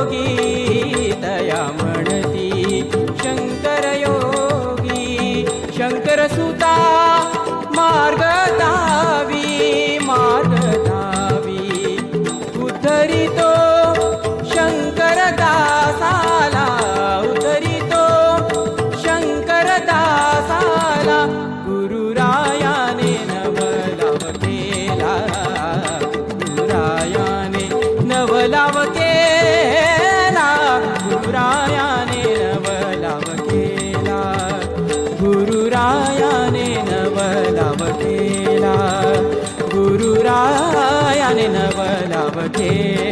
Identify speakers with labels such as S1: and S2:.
S1: दया म्हणती शंकर योगी शंकर सुता मार्ग दावी उद्धरितो शंकर दासाला उद्धरितो शंकर दासाला गुरुरायाने नवलाव केला गुरुरायाने नवलाव केला गुरुरायाने नवलाव केला गुरुरायाने नवलाव केला गुरुरायाने नवलाव केला